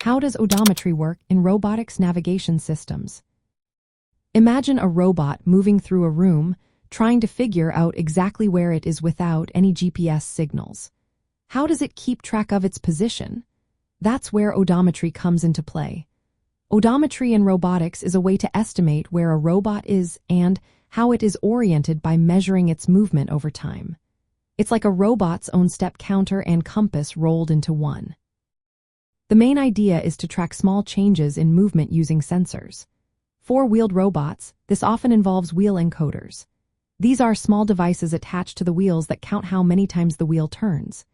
How does odometry work in robotics navigation systems? Imagine a robot moving through a room, trying to figure out exactly where it is without any GPS signals. How does it keep track of its position? That's where odometry comes into play. Odometry in robotics is a way to estimate where a robot is and how it is oriented by measuring its movement over time. It's like a robot's own step counter and compass rolled into one. The main idea is to track small changes in movement using sensors. For wheeled robots, this often involves wheel encoders. These are small devices attached to the wheels that count how many times the wheel turns.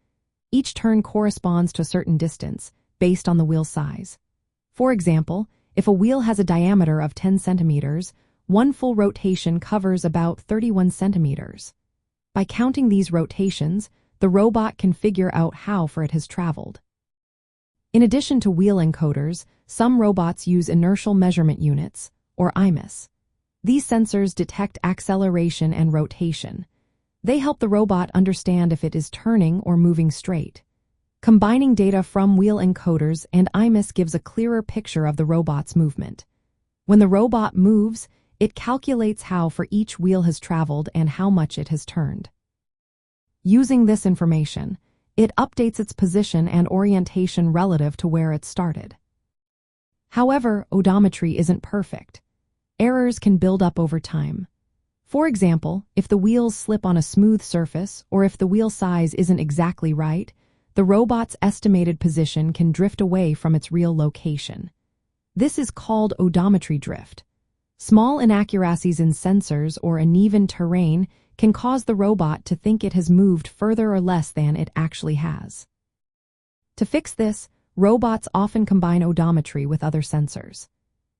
Each turn corresponds to a certain distance, based on the wheel size. For example, if a wheel has a diameter of 10 centimeters, one full rotation covers about 31 centimeters. By counting these rotations, the robot can figure out how far it has traveled. In addition to wheel encoders, some robots use inertial measurement units, or IMUs. These sensors detect acceleration and rotation. They help the robot understand if it is turning or moving straight. Combining data from wheel encoders and IMUs gives a clearer picture of the robot's movement. When the robot moves, it calculates how far each wheel has traveled and how much it has turned. Using this information, it updates its position and orientation relative to where it started. However, odometry isn't perfect. Errors can build up over time. For example, if the wheels slip on a smooth surface or if the wheel size isn't exactly right, the robot's estimated position can drift away from its real location. This is called odometry drift. Small inaccuracies in sensors or uneven terrain can cause the robot to think it has moved further or less than it actually has. To fix this, robots often combine odometry with other sensors.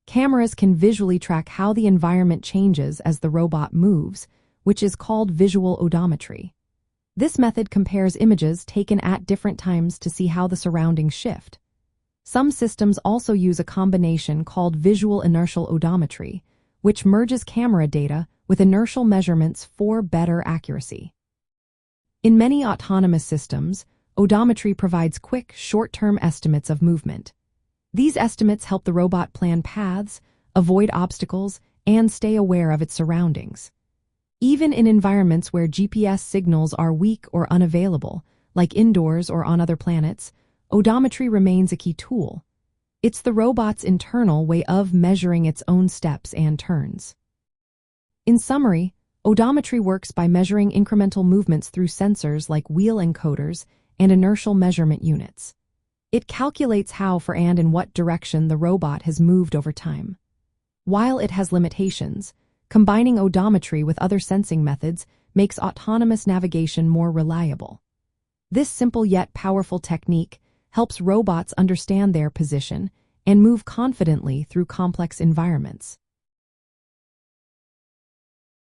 Cameras can visually track how the environment changes as the robot moves, which is called visual odometry. This method compares images taken at different times to see how the surroundings shift. Some systems also use a combination called visual-inertial odometry, which merges camera data with inertial measurements for better accuracy. In many autonomous systems, odometry provides quick, short-term estimates of movement. These estimates help the robot plan paths, avoid obstacles, and stay aware of its surroundings. Even in environments where GPS signals are weak or unavailable, like indoors or on other planets, odometry remains a key tool. It's the robot's internal way of measuring its own steps and turns. In summary, odometry works by measuring incremental movements through sensors like wheel encoders and inertial measurement units. It calculates how far and in what direction the robot has moved over time. While it has limitations, combining odometry with other sensing methods makes autonomous navigation more reliable. This simple yet powerful technique helps robots understand their position and move confidently through complex environments.